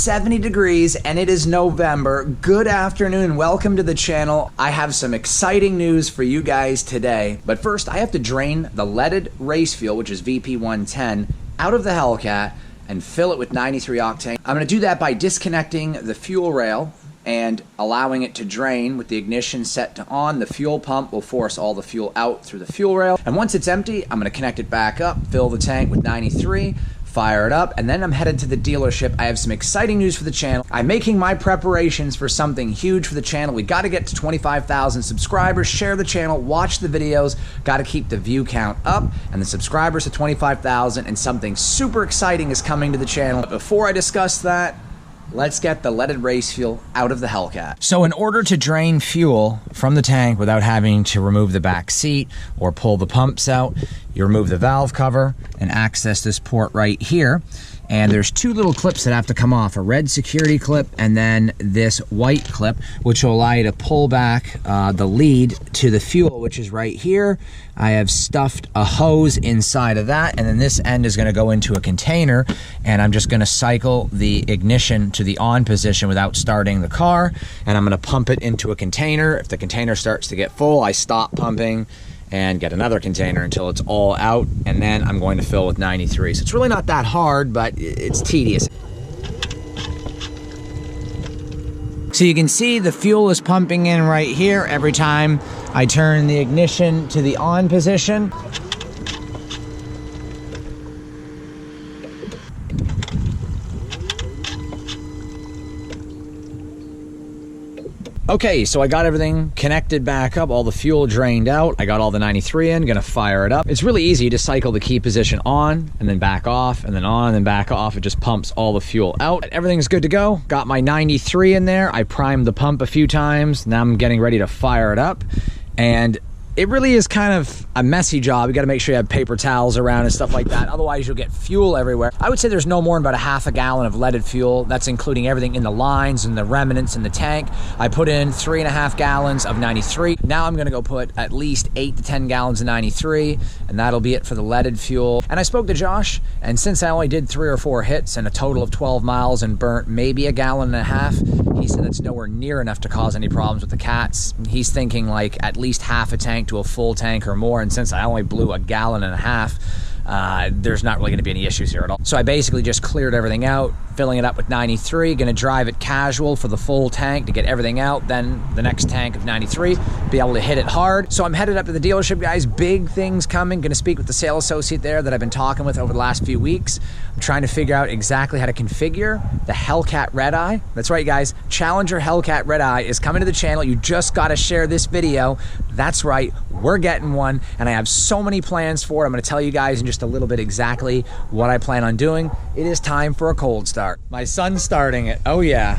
70 degrees and it is November. Good afternoon, welcome to the channel. I have some exciting news for you guys today. But first, I have to drain the leaded race fuel, which is VP110, out of the Hellcat and fill it with 93 octane. I'm gonna do that by disconnecting the fuel rail and allowing it to drain with the ignition set to on. The fuel pump will force all the fuel out through the fuel rail. And once it's empty, I'm gonna connect it back up, fill the tank with 93, fire it up, and then I'm headed to the dealership. I have some exciting news for the channel. I'm making my preparations for something huge for the channel. We gotta get to 25,000 subscribers. Share the channel, watch the videos, gotta keep the view count up, and the subscribers to 25,000, and something super exciting is coming to the channel. But before I discuss that, let's get the leaded race fuel out of the Hellcat. So in order to drain fuel from the tank without having to remove the back seat or pull the pumps out, you remove the valve cover and access this port right here. And there's two little clips that have to come off, a red security clip and then this white clip, which will allow you to pull back the lead to the fuel, which is right here. I have stuffed a hose inside of that, and then this end is gonna go into a container, and I'm just gonna cycle the ignition to the on position without starting the car, and I'm gonna pump it into a container. If the container starts to get full, I stop pumping and get another container until it's all out, and then I'm going to fill with 93. So it's really not that hard, but it's tedious. So you can see the fuel is pumping in right here every time I turn the ignition to the on position. Okay, so I got everything connected back up, all the fuel drained out. I got all the 93 in, gonna fire it up. It's really easy to cycle the key position on and then back off and then on and then back off. It just pumps all the fuel out. Everything's good to go. Got my 93 in there. I primed the pump a few times. Now I'm getting ready to fire it up. And it really is kind of a messy job. You gotta make sure you have paper towels around and stuff like that. Otherwise you'll get fuel everywhere. I would say there's no more than about a half a gallon of leaded fuel. That's including everything in the lines and the remnants in the tank. I put in 3.5 gallons of 93. Now I'm gonna go put at least 8 to 10 gallons of 93, and that'll be it for the leaded fuel. And I spoke to Josh, and since I only did 3 or 4 hits and a total of 12 miles and burnt maybe a gallon and a half, he said it's nowhere near enough to cause any problems with the cats. He's thinking like at least half a tank to a full tank or more, and since I only blew a gallon and a half, there's not really going to be any issues here at all. So I basically just cleared everything out, filling it up with 93, going to drive it casual for the full tank to get everything out, then the next tank of 93, be able to hit it hard. So I'm headed up to the dealership, guys. Big things coming. Going to speak with the sales associate there that I've been talking with over the last few weeks. I'm trying to figure out exactly how to configure the Hellcat Redeye. That's right, guys. Challenger Hellcat Redeye is coming to the channel. You just got to share this video. That's right, we're getting one, and I have so many plans for it. I'm going to tell you guys in just a little bit exactly what I plan on doing. It is time for a cold start. My son's starting it. Oh yeah.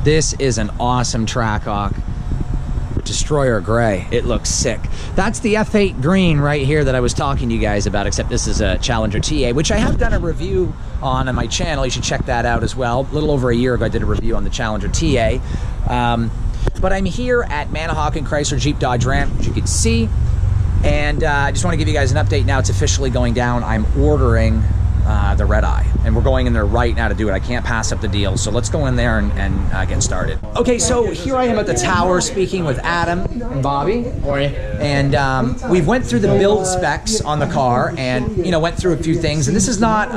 This is an awesome Trackhawk. Destroyer Gray. It looks sick. That's the F8 green right here that I was talking to you guys about, except this is a Challenger TA, which I have done a review on my channel. You should check that out as well. A little over a year ago, I did a review on the Challenger TA. But I'm here at Manahawkin Chrysler Jeep Dodge Ram, as you can see. And I just want to give you guys an update now. It's officially going down. I'm ordering the Redeye, and we're going in there right now to do it. I can't pass up the deal, so let's go in there and get started. Okay, so here I am at the tower speaking with Adam and Bobby. How are you? And we went through the build specs on the car and, you know, went through a few things. And this is not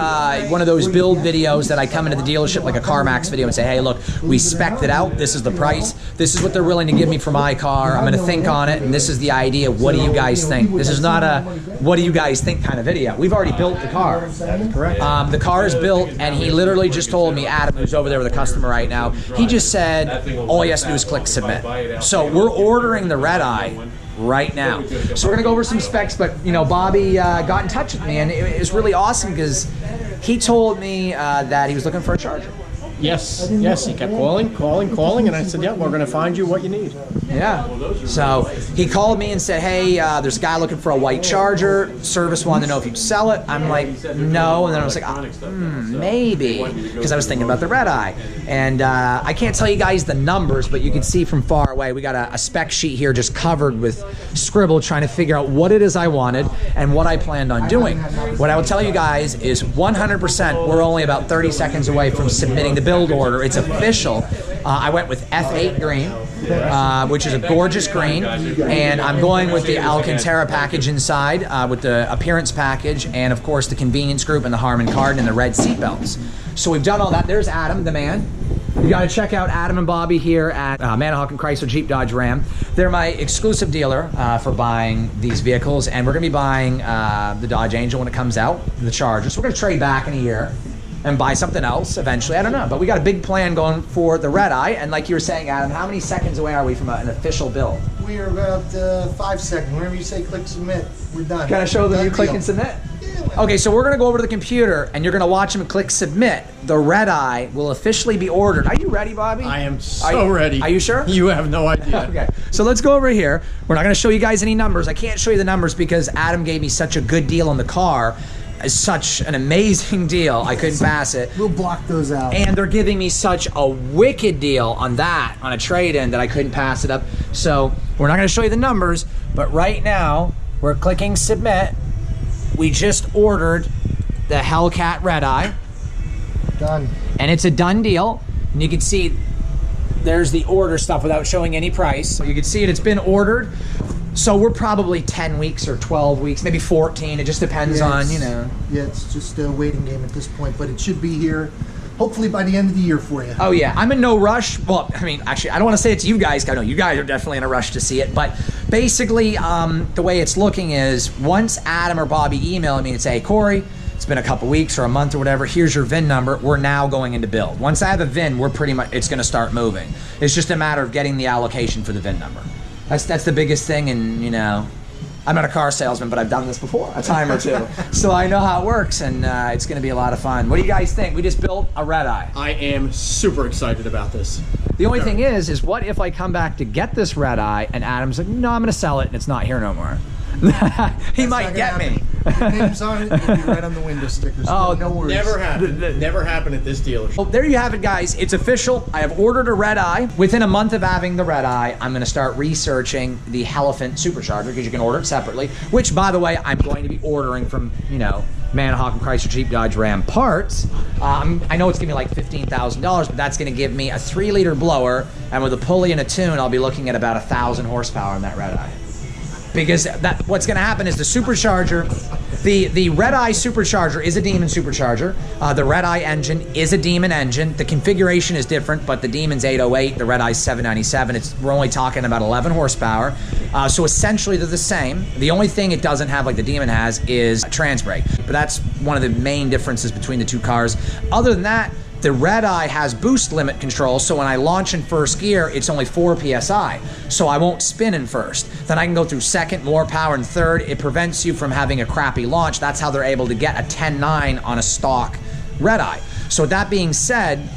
one of those build videos that I come into the dealership like a CarMax video and say, hey, look, we spec'd it out. This is the price. This is what they're willing to give me for my car. I'm going to think on it, and this is the idea. What do you guys think? This is not a what do you guys think kind of video. We've already built the car. Correct. The car is built, and he literally just told me, Adam, who's over there with a customer right now, he just said all he has to do is click submit. So we're ordering the Redeye right now. So we're gonna go over some specs, but you know, Bobby got in touch with me, and it was really awesome because he told me that he was looking for a charger. Yes, yes. He kept calling, and I said, yeah, we're going to find you what you need. Yeah. So he called me and said, hey, there's a guy looking for a white Charger. Service wanted to know if you'd sell it. I'm like, no. And then I was like, maybe, because I was thinking about the Redeye. And I can't tell you guys the numbers, but you can see from far away, we got a spec sheet here just covered with scribble trying to figure out what it is I wanted and what I planned on doing. What I will tell you guys is 100%, we're only about 30 seconds away from submitting the build order. It's official. I went with F8 green, which is a gorgeous green, and I'm going with the Alcantara package inside with the appearance package, and of course the convenience group and the Harman Kardon and the red seat belts. So we've done all that. There's Adam, the man. You got to check out Adam and Bobby here at Manahawk and Chrysler Jeep Dodge Ram. They're my exclusive dealer for buying these vehicles, and we're going to be buying the Dodge Angel when it comes out, the Charger. So we're going to trade back in a year and buy something else eventually. I don't know, but we got a big plan going for the Redeye. And like you were saying, Adam, how many seconds away are we from an official build? We are about 5 seconds. Whenever you say click submit, we're done. Can I show them you click and submit? Okay, so we're gonna go over to the computer and you're gonna watch him click submit. The Redeye will officially be ordered. Are you ready, Bobby? I am so ready. Are you sure? You have no idea. Okay, so let's go over here. We're not gonna show you guys any numbers. I can't show you the numbers because Adam gave me such a good deal on the car. It's such an amazing deal, I couldn't pass it. We'll block those out. And they're giving me such a wicked deal on that, on a trade-in, that I couldn't pass it up. So we're not gonna show you the numbers, but right now, we're clicking submit. We just ordered the Hellcat Redeye. Done. And it's a done deal. And you can see there's the order stuff without showing any price. So you can see it's been ordered. So we're probably 10 weeks or 12 weeks, maybe 14. It just depends on, you know. Yeah, it's just a waiting game at this point, but it should be here hopefully by the end of the year for you. Oh yeah, I'm in no rush. Well, I mean, actually, I don't want to say it's you guys. I know you guys are definitely in a rush to see it, but basically, the way it's looking is once Adam or Bobby email me and say, hey, Corey, it's been a couple weeks or a month or whatever, here's your VIN number, we're now going into build. Once I have a VIN, we're pretty much, it's gonna start moving. It's just a matter of getting the allocation for the VIN number. That's the biggest thing, and you know, I'm not a car salesman, but I've done this before a time or two. So I know how it works, and it's gonna be a lot of fun. What do you guys think? We just built a Redeye. I am super excited about this. The only thing is what if I come back to get this Redeye and Adam's like, no, I'm gonna sell it and it's not here no more. He might get me. Your name's on it, it'll be right on the window stickers. Oh, no worries. Never happened. Never happened at this dealership. Well, there you have it, guys. It's official. I have ordered a Redeye. Within a month of having the Redeye, I'm going to start researching the Hellephant supercharger because you can order it separately, which, by the way, I'm going to be ordering from, you know, Manahawk and Chrysler Jeep Dodge Ram parts. I know it's going to be like $15,000, but that's going to give me a 3-liter blower, and with a pulley and a tune, I'll be looking at about 1,000 horsepower on that Redeye. Because what's going to happen is the supercharger, the Redeye supercharger is a Demon supercharger. The Redeye engine is a Demon engine. The configuration is different, but the Demon's 808, the Redeye's 797. We're only talking about 11 horsepower. So essentially they're the same. The only thing it doesn't have like the Demon has is a trans brake. But that's one of the main differences between the two cars. Other than that, the Redeye has boost limit control, so when I launch in first gear, it's only 4 PSI, so I won't spin in first. Then I can go through second, more power in third. It prevents you from having a crappy launch. That's how they're able to get a 10.9 on a stock Redeye. So with that being said,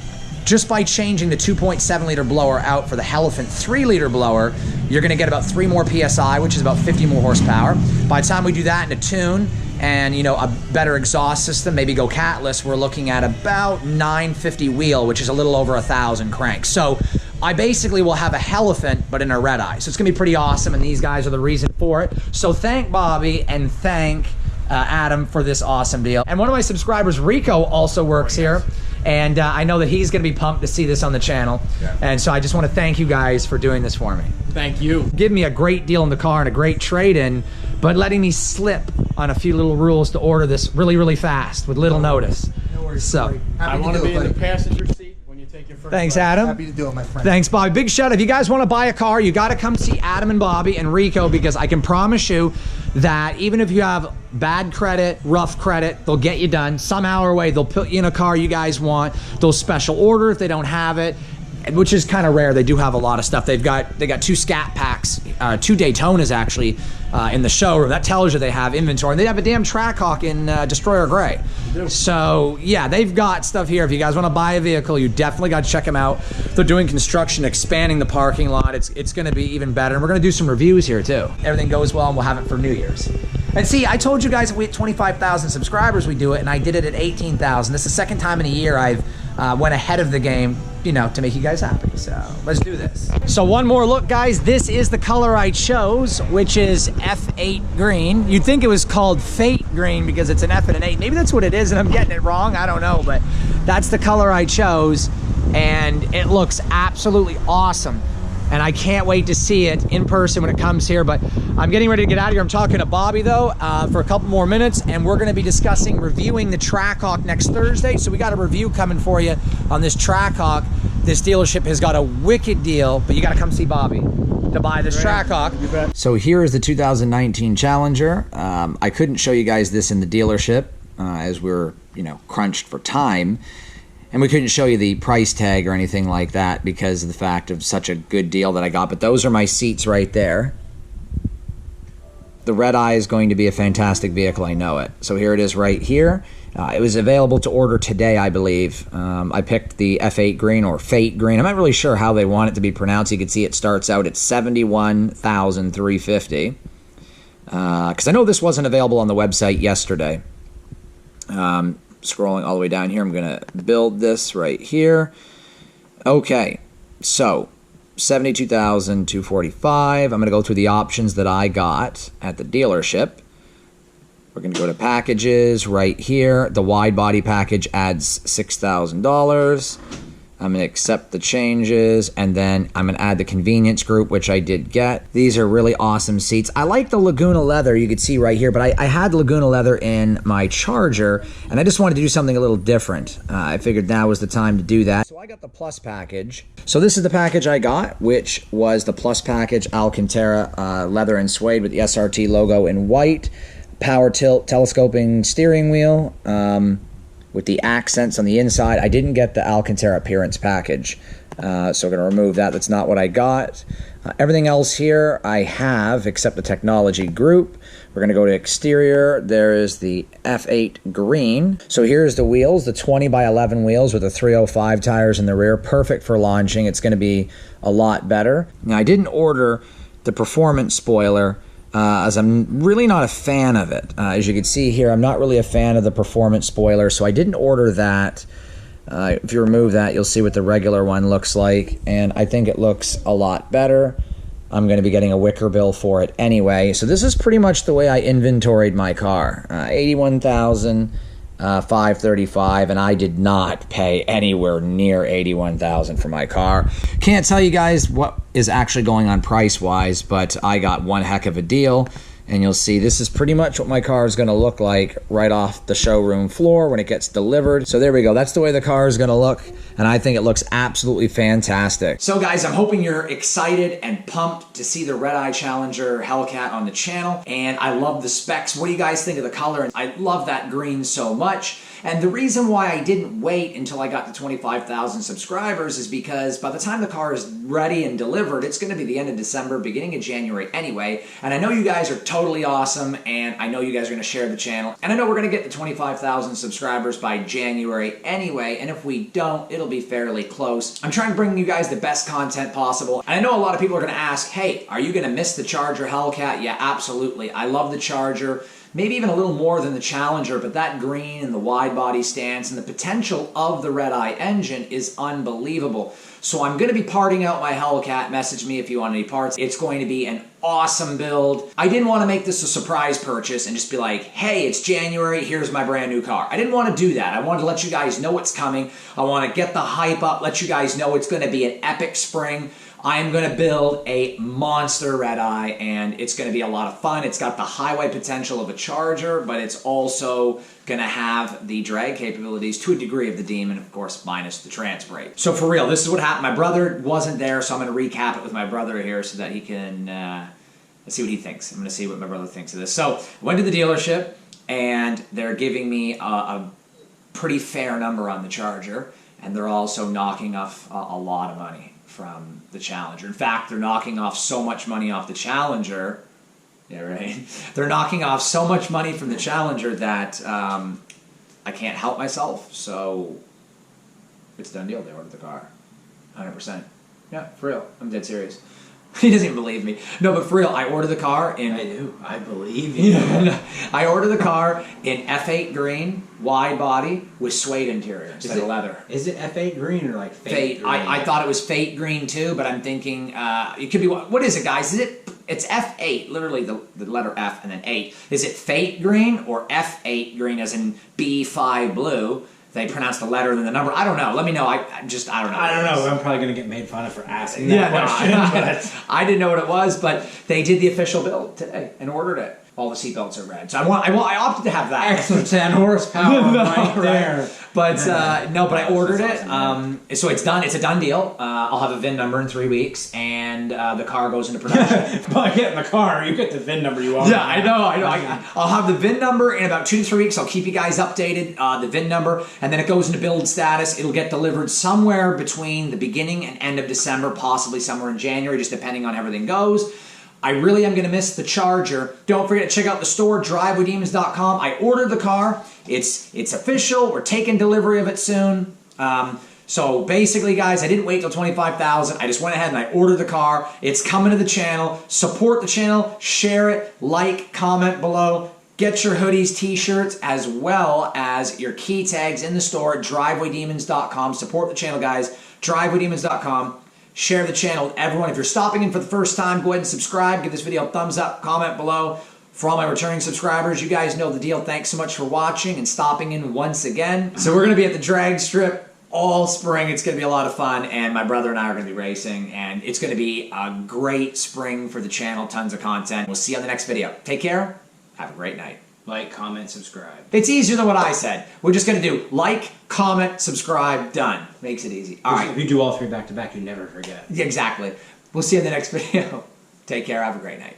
just by changing the 2.7 liter blower out for the Hellephant 3-liter blower, you're gonna get about 3 more PSI, which is about 50 more horsepower. By the time we do that in a tune, and you know, a better exhaust system, maybe go catless, we're looking at about 950 wheel, which is a little over 1,000 cranks. So I basically will have a Hellephant, but in a Redeye. So it's gonna be pretty awesome, and these guys are the reason for it. So thank Bobby and thank Adam for this awesome deal. And one of my subscribers, Rico, also works here. And I know that he's gonna be pumped to see this on the channel. Yeah. And so I just wanna thank you guys for doing this for me. Thank you. Give me a great deal in the car and a great trade-in, but letting me slip on a few little rules to order this really, really fast with little notice. No worries. So I want to be in the passenger seat when you take your first Thanks, ride. Adam. Happy to do it, my friend. Thanks, Bobby. Big shout out. If you guys want to buy a car, you got to come see Adam and Bobby and Rico, because I can promise you that even if you have bad credit, rough credit, they'll get you done. Somehow or way, they'll put you in a car you guys want. They'll special order if they don't have it, which is kind of rare. They do have a lot of stuff. They got 2 Scat Packs, 2 Daytonas actually, in the showroom. That tells you they have inventory. And they have a damn Trackhawk in Destroyer Gray. So, yeah, they've got stuff here. If you guys want to buy a vehicle, you definitely got to check them out. They're doing construction, expanding the parking lot. It's going to be even better. And we're going to do some reviews here, too. Everything goes well, and we'll have it for New Year's. And see, I told you guys if we had 25,000 subscribers, we do it, and I did it at 18,000. This is the second time in a year I've went ahead of the game, you know, to make you guys happy. So let's do this. So one more look, guys. This is the color I chose, which is F8 green. You'd think it was called Fate green because it's an F and an 8. Maybe that's what it is, and I'm getting it wrong. I don't know, but that's the color I chose, and it looks absolutely awesome. And I can't wait to see it in person when it comes here. But I'm getting ready to get out of here. I'm talking to Bobby, though, for a couple more minutes, and we're going to be discussing reviewing the Trackhawk next Thursday. So we got a review coming for you on this Trackhawk. This dealership has got a wicked deal, but you got to come see Bobby to buy this Trackhawk. You bet. So here is the 2019 Challenger. I couldn't show you guys this in the dealership as we're, you know, crunched for time. And we couldn't show you the price tag or anything like that because of the fact of such a good deal that I got. But those are my seats right there. The Redeye is going to be a fantastic vehicle, I know it. So here it is right here. It was available to order today, I believe. I picked the F8 green or Fate green. I'm not really sure how they want it to be pronounced. You can see it starts out at $71,350. Because I know this wasn't available on the website yesterday. Scrolling all the way down here, I'm going to build this right here. Okay, so $72,245. I'm going to go through the options that I got at the dealership. We're going to go to packages right here. The wide body package adds $6,000. I'm going to accept the changes, and then I'm going to add the convenience group, which I did get. These are really awesome seats. I like the Laguna leather, you can see right here, but I had Laguna leather in my Charger, and I just wanted to do something a little different. I figured now was the time to do that. So I got the Plus package. So this is the package I got, which was the Plus package, Alcantara leather and suede with the SRT logo in white, power tilt telescoping steering wheel, with the accents on the inside. I didn't get the Alcantara appearance package, so we're going to remove that. That's not what I got. Everything else here I have except the technology group. We're going to go to exterior. There is the F8 green. So here's the wheels, the 20x11 wheels with the 305 tires in the rear. Perfect for launching. It's going to be a lot better. Now, I didn't order the performance spoiler as I'm really not a fan of it. As you can see here, I'm not really a fan of the performance spoiler, so I didn't order that. If you remove that, you'll see what the regular one looks like, and I think it looks a lot better. I'm going to be getting a wicker bill for it anyway. So this is pretty much the way I inventoried my car. $81,535, and I did not pay anywhere near $81,000 for my car. Can't tell you guys what is actually going on price-wise, but I got one heck of a deal. And you'll see this is pretty much what my car is going to look like right off the showroom floor when it gets delivered. So there we go. That's the way the car is going to look, and I think it looks absolutely fantastic. So guys, I'm hoping you're excited and pumped to see the Redeye Challenger Hellcat on the channel, and I love the specs. What do you guys think of the color? I love that green so much. And the reason why I didn't wait until I got to 25,000 subscribers is because by the time the car is ready and delivered, it's going to be the end of December, beginning of January anyway. And I know you guys are totally awesome, and I know you guys are going to share the channel. And I know we're going to get to 25,000 subscribers by January anyway, and if we don't, it'll be fairly close. I'm trying to bring you guys the best content possible. And I know a lot of people are going to ask, hey, are you going to miss the Charger Hellcat? Yeah, absolutely. I love the Charger. Maybe even a little more than the Challenger, but that green and the wide body stance and the potential of the Redeye engine is unbelievable. So I'm going to be parting out my Hellcat. Message me if you want any parts. It's going to be an awesome build. I didn't want to make this a surprise purchase and just be like, hey, it's January, here's my brand new car. I didn't want to do that. I wanted to let you guys know what's coming. I want to get the hype up, let you guys know it's going to be an epic spring. I am going to build a monster Redeye, and it's going to be a lot of fun. It's got the highway potential of a Charger, but it's also going to have the drag capabilities to a degree of the Demon, of course, minus the trans brake. So for real, this is what happened. My brother wasn't there, so I'm going to recap it with my brother here so that he can let's see what he thinks. I'm going to see what my brother thinks of this. So I went to the dealership, and they're giving me a pretty fair number on the Charger, and they're also knocking off a lot of money from the Challenger. In fact, they're knocking off so much money off the Challenger Yeah, right. They're knocking off so much money from the Challenger that I can't help myself. So it's a done deal. They ordered the car. 100%. Yeah, for real. I'm dead serious. He doesn't even believe me. No, but for real, I ordered the car in... I do. I believe you. I ordered the car in F8 green, wide body, with suede interior instead of leather. Is it F8 green or like Fate green? I thought it was Fate green too, but I'm thinking it could be... What is it, guys? Is it... It's F8, literally the letter F and then 8. Is it Fate green or F8 green as in B5 blue? They pronounce the letter and then the number. I don't know. Let me know. I don't know. I don't know. I'm probably going to get made fun of for asking that question. I didn't know what it was, but they did the official build today and ordered it. All the seatbelts are red. So I opted to have that. Extra 10 horsepower right there. But no, but I ordered it. So it's done. It's a done deal. I'll have a VIN number in 3 weeks, and the car goes into production. By getting the car, you get the VIN number you want. Yeah, I know. I'll have the VIN number in about 2 to 3 weeks. I'll keep you guys updated, the VIN number, and then it goes into build status. It'll get delivered somewhere between the beginning and end of December, possibly somewhere in January, just depending on how everything goes. I really am going to miss the Charger. Don't forget to check out the store, drivewaydemons.com. I ordered the car. It's official. We're taking delivery of it soon. So basically, guys, I didn't wait till $25,000. I just went ahead and I ordered the car. It's coming to the channel. Support the channel. Share it. Like, comment below. Get your hoodies, t-shirts, as well as your key tags in the store at drivewaydemons.com. Support the channel, guys. drivewaydemons.com. Share the channel with everyone. If you're stopping in for the first time, go ahead and subscribe. Give this video a thumbs up. Comment below. For all my returning subscribers, you guys know the deal. Thanks so much for watching and stopping in once again. So we're going to be at the drag strip all spring. It's going to be a lot of fun, and my brother and I are going to be racing, and it's going to be a great spring for the channel. Tons of content. We'll see you on the next video. Take care. Have a great night. Like, comment, subscribe. It's easier than what I said. We're just going to do like, comment, subscribe, done. Makes it easy. All right. If you do all 3 back to back, you never forget. Exactly. We'll see you in the next video. Take care. Have a great night.